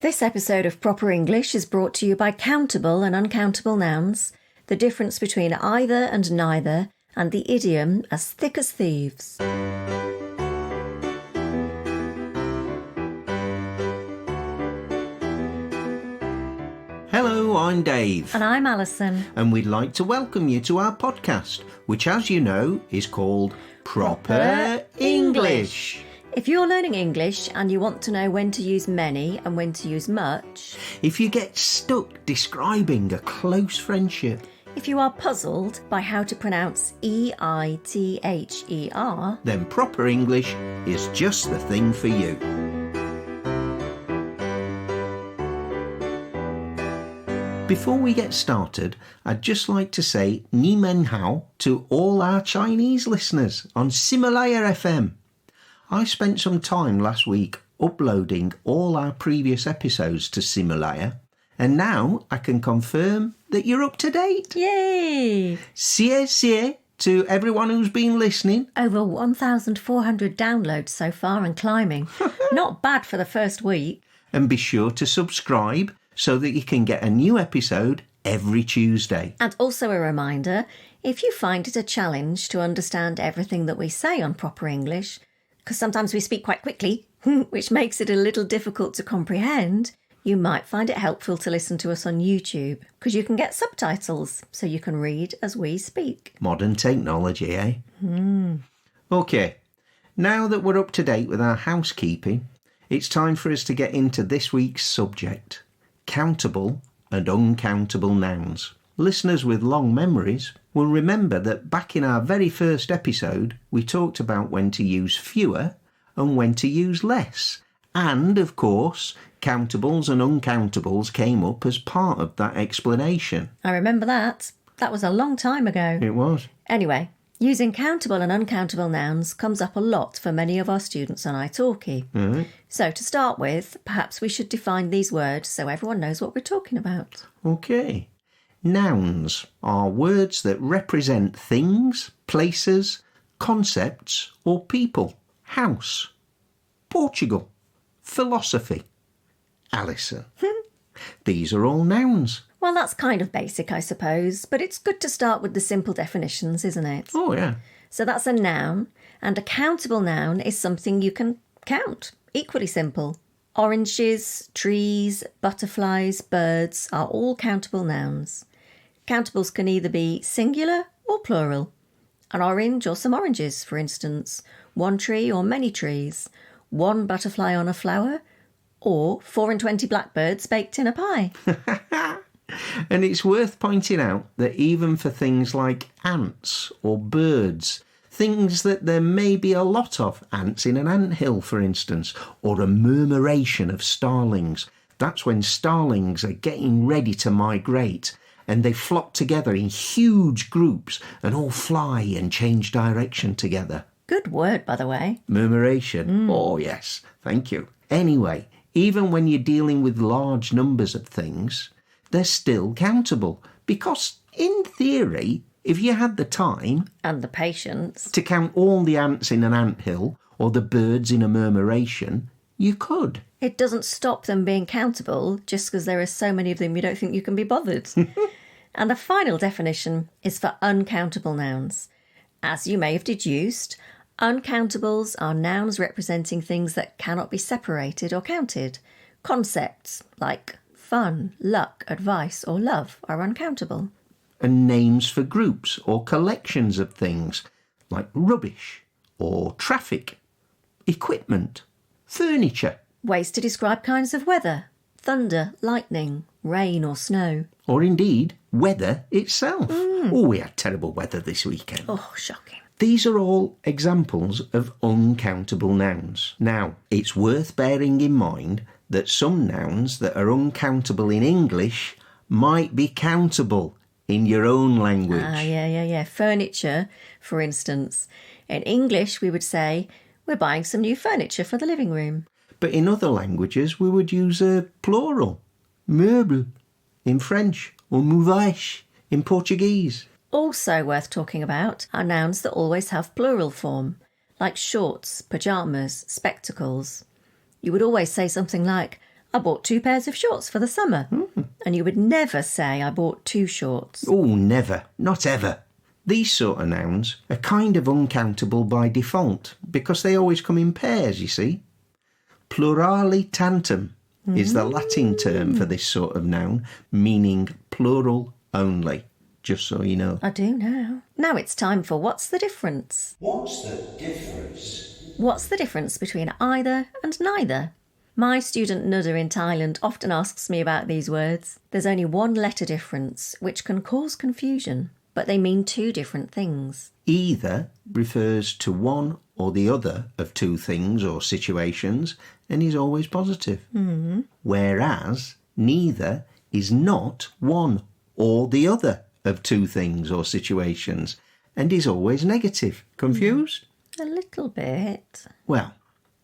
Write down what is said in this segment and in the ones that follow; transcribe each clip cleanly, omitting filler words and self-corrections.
This episode of Proper English is brought to you by countable and uncountable nouns, the difference between either and neither, and the idiom as thick as thieves. Hello, I'm Dave. And I'm Alison. And we'd like to welcome you to our podcast, which, as you know, is called Proper English. If you're learning English and you want to know when to use many and when to use much, if you get stuck describing a close friendship, if you are puzzled by how to pronounce E-I-T-H-E-R, then Proper English is just the thing for you. Before we get started, I'd just like to say Ni Men Hao to all our Chinese listeners on Himalaya FM. I spent some time last week uploading all our previous episodes to Himalaya, and now I can confirm that you're up to date. Yay! Xie xie to everyone who's been listening. Over 1,400 downloads so far and climbing. Not bad for the first week. And be sure to subscribe so that you can get a new episode every Tuesday. And also a reminder, if you find it a challenge to understand everything that we say on Proper English, because sometimes we speak quite quickly, which makes it a little difficult to comprehend, you might find it helpful to listen to us on YouTube, because you can get subtitles, so you can read as we speak. Modern technology, eh? OK, now that we're up to date with our housekeeping, it's time for us to get into this week's subject, countable and uncountable nouns. Listeners with long memories will remember that back in our very first episode, we talked about when to use fewer and when to use less. And, of course, countables and uncountables came up as part of that explanation. I remember that. That was a long time ago. It was. Anyway, using countable and uncountable nouns comes up a lot for many of our students on italki. Mm-hmm. So to start with, perhaps we should define these words so everyone knows what we're talking about. OK. Nouns are words that represent things, places, concepts or people. House, Portugal, philosophy, Alison. These are all nouns. Well, that's kind of basic, I suppose, but it's good to start with the simple definitions, isn't it? Oh, yeah. So that's a noun, and a countable noun is something you can count. Equally simple. Oranges, trees, butterflies, birds are all countable nouns. Countables can either be singular or plural. An orange or some oranges, for instance. One tree or many trees. One butterfly on a flower. Or 4 and 20 blackbirds baked in a pie. And it's worth pointing out that even for things like ants or birds, things that there may be a lot of, ants in an anthill, for instance, or a murmuration of starlings. That's when starlings are getting ready to migrate, and they flock together in huge groups and all fly and change direction together. Good word, by the way. Murmuration. Oh, yes. Thank you. Anyway, even when you're dealing with large numbers of things, they're still countable because, in theory, if you had the time and the patience to count all the ants in an anthill or the birds in a murmuration, you could. It doesn't stop them being countable just because there are so many of them you don't think you can be bothered. And the final definition is for uncountable nouns. As you may have deduced, uncountables are nouns representing things that cannot be separated or counted. Concepts like fun, luck, advice or love are uncountable. And names for groups or collections of things like rubbish or traffic, equipment, furniture. Ways to describe kinds of weather: thunder, lightning, rain or snow. Or indeed, weather itself. Oh, we had terrible weather this weekend. Oh, shocking. These are all examples of uncountable nouns. Now, it's worth bearing in mind that some nouns that are uncountable in English might be countable in your own language. Yeah. Furniture, for instance. In English, we would say, we're buying some new furniture for the living room. But in other languages, we would use a plural. Meuble in French or mouvage in Portuguese. Also worth talking about are nouns that always have plural form, like shorts, pyjamas, spectacles. You would always say something like, I bought 2 pairs of shorts for the summer. And you would never say I bought 2 shorts. Oh, never. Not ever. These sort of nouns are kind of uncountable by default because they always come in pairs, you see. Plurali tantum is the Latin term for this sort of noun, meaning plural only, just so you know. I do now. Now it's time for What's the Difference? What's the difference? What's the difference between either and neither? My student Nuda in Thailand often asks me about these words. There's only one letter difference, which can cause confusion, but they mean 2 different things. Either refers to one or the other of 2 things or situations and is always positive. Whereas neither is not one or the other of 2 things or situations and is always negative. Confused? A little bit. Well,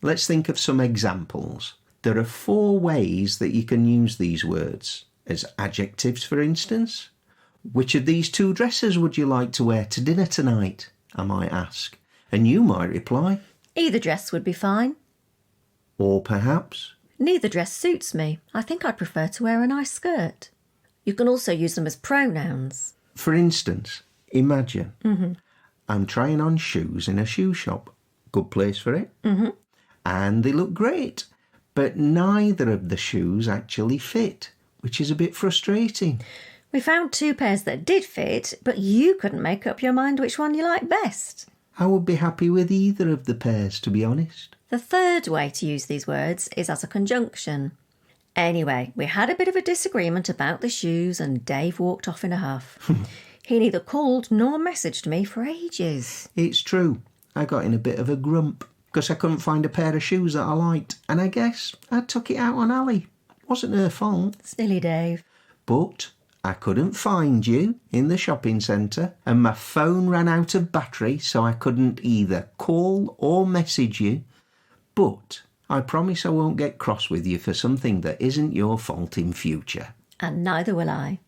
let's think of some examples. There are 4 ways that you can use these words. As adjectives, for instance. Which of these 2 dresses would you like to wear to dinner tonight? I might ask. And you might reply. Either dress would be fine. Or perhaps. Neither dress suits me. I think I'd prefer to wear a nice skirt. You can also use them as pronouns. For instance, imagine I'm trying on shoes in a shoe shop. Good place for it. And they look great. But neither of the shoes actually fit, which is a bit frustrating. We found 2 pairs that did fit, but you couldn't make up your mind which one you liked best. I would be happy with either of the pairs, to be honest. The third way to use these words is as a conjunction. Anyway, we had a bit of a disagreement about the shoes and Dave walked off in a huff. He neither called nor messaged me for ages. It's true. I got in a bit of a grump because I couldn't find a pair of shoes that I liked, and I guess I took it out on Ali. Wasn't her fault. Silly Dave. But I couldn't find you in the shopping centre and my phone ran out of battery, so I couldn't either call or message you. But I promise I won't get cross with you for something that isn't your fault in future. And neither will I.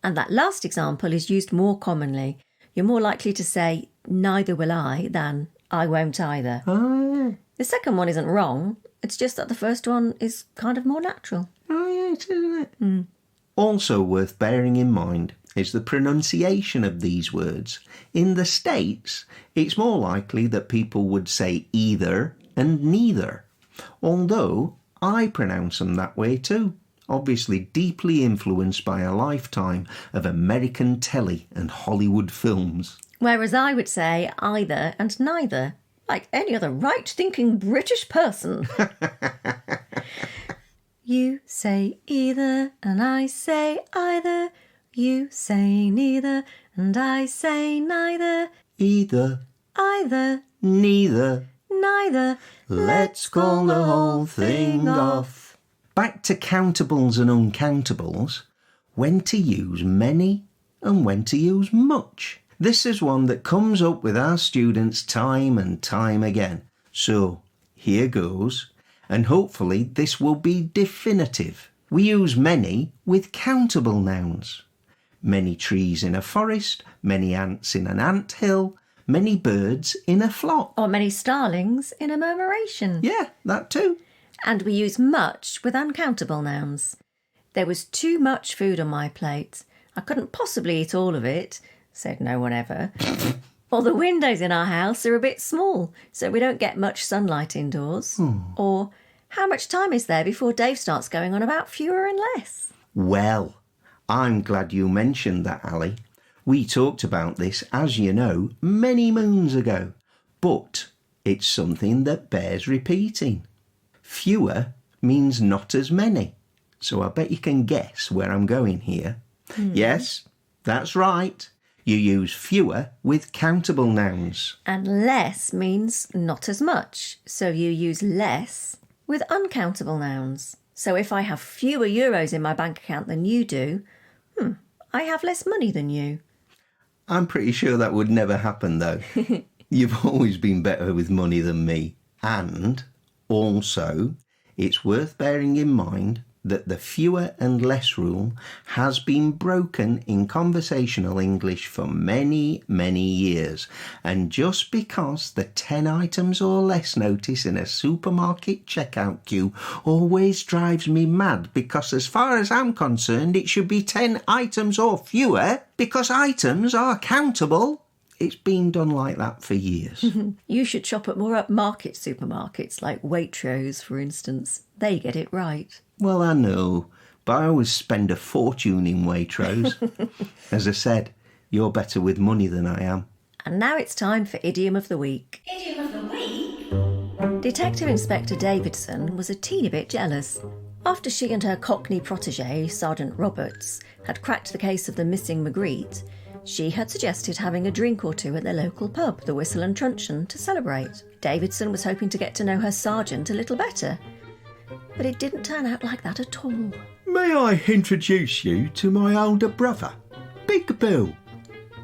And that last example is used more commonly. You're more likely to say, neither will I, than I won't either. Oh, The second one isn't wrong. It's just that the first one is kind of more natural. yeah, it is, isn't it? Also worth bearing in mind is the pronunciation of these words. In the States, it's more likely that people would say either and neither, although I pronounce them that way too, obviously deeply influenced by a lifetime of American telly and Hollywood films. Whereas I would say either and neither, like any other right-thinking British person. You say either and I say either. You say neither and I say neither. Either, Either, neither. neither. Let's call the whole thing off. Back to countables and uncountables. When to use many and when to use much. This is one that comes up with our students time and time again. So, here goes. And hopefully this will be definitive. We use many with countable nouns. Many trees in a forest, many ants in an ant hill, many birds in a flock. Or many starlings in a murmuration. Yeah, that too. And we use much with uncountable nouns. There was too much food on my plate. I couldn't possibly eat all of it, said no one ever. Or the windows in our house are a bit small, so we don't get much sunlight indoors. Or how much time is there before Dave starts going on about fewer and less? Well, I'm glad you mentioned that, Ali. We talked about this, as you know, many moons ago. But it's something that bears repeating. Fewer means not as many. So I bet you can guess where I'm going here. Yes, that's right. You use fewer with countable nouns. And less means not as much, so you use less with uncountable nouns. So if I have fewer euros in my bank account than you do, I have less money than you. I'm pretty sure that would never happen, though. You've always been better with money than me. And also, it's worth bearing in mind that the fewer and less rule has been broken in conversational English for many, many years. And just because the 10 items or less notice in a supermarket checkout queue always drives me mad, because as far as I'm concerned, it should be 10 items or fewer, because items are countable. It's been done like that for years. You should shop at more upmarket supermarkets like Waitrose, for instance. They get it right. Well, I know, but I always spend a fortune in Waitrose. As I said, you're better with money than I am. And now it's time for Idiom of the Week. Idiom of the week? Detective Inspector Davidson was a teeny bit jealous. After she and her Cockney protégé, Sergeant Roberts, had cracked the case of the missing Magritte, she had suggested having a drink or two at their local pub, the Whistle and Truncheon, to celebrate. Davidson was hoping to get to know her sergeant a little better. But it didn't turn out like that at all. May I introduce you to my older brother, Big Bill?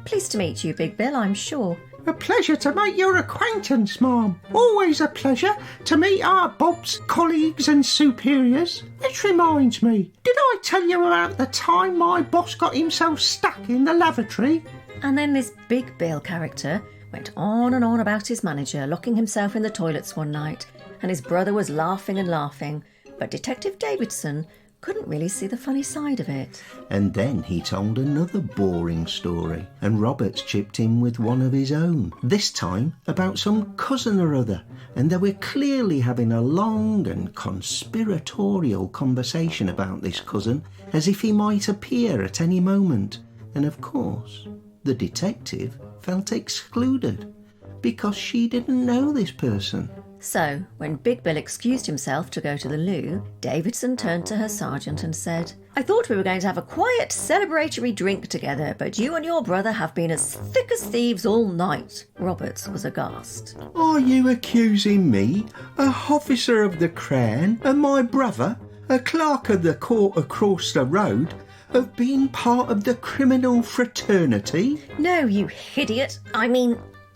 Pleased to meet you, Big Bill, I'm sure. A pleasure to make your acquaintance, ma'am. Always a pleasure to meet our Bob's colleagues and superiors. Which reminds me, did I tell you about the time my boss got himself stuck in the lavatory? And then this Big Bill character went on and on about his manager locking himself in the toilets one night, and his brother was laughing and laughing, but Detective Davidson couldn't really see the funny side of it. And then he told another boring story, and Roberts chipped in with one of his own, this time about some cousin or other, and they were clearly having a long and conspiratorial conversation about this cousin, as if he might appear at any moment. And of course, the detective felt excluded, because she didn't know this person. So, when Big Bill excused himself to go to the loo, Davidson turned to her sergeant and said, "I thought we were going to have a quiet celebratory drink together, but you and your brother have been as thick as thieves all night." Roberts was aghast. "Are you accusing me, a officer of the Crown, and my brother, a clerk of the court across the road, of being part of the criminal fraternity?" "No, you idiot.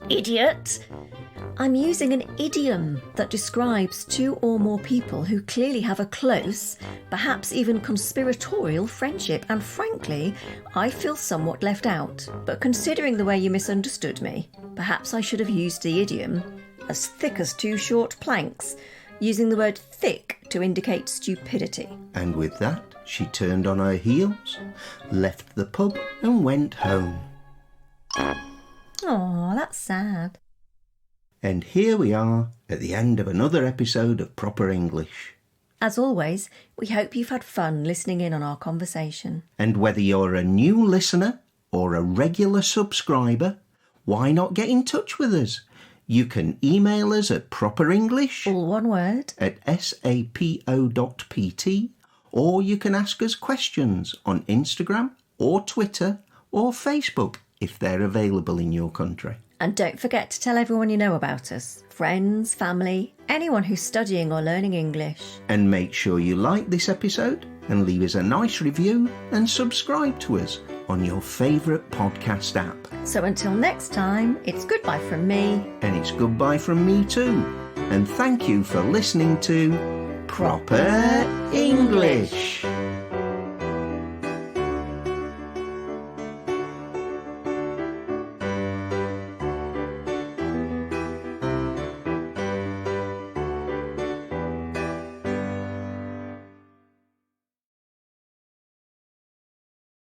Idiot. I'm using an idiom that describes two or more people who clearly have a close, perhaps even conspiratorial friendship, and frankly, I feel somewhat left out. But considering the way you misunderstood me, perhaps I should have used the idiom, as thick as two short planks, using the word thick to indicate stupidity." And with that, she turned on her heels, left the pub and went home. Oh, that's sad. And here we are at the end of another episode of Proper English. As always, we hope you've had fun listening in on our conversation. And whether you're a new listener or a regular subscriber, why not get in touch with us? You can email us at properenglish, all one word, at sapo.pt, or you can ask us questions on Instagram or Twitter or Facebook if they're available in your country. And don't forget to tell everyone you know about us, friends, family, anyone who's studying or learning English. And make sure you like this episode and leave us a nice review and subscribe to us on your favourite podcast app. So until next time, it's goodbye from me. And it's goodbye from me too. And thank you for listening to Proper English.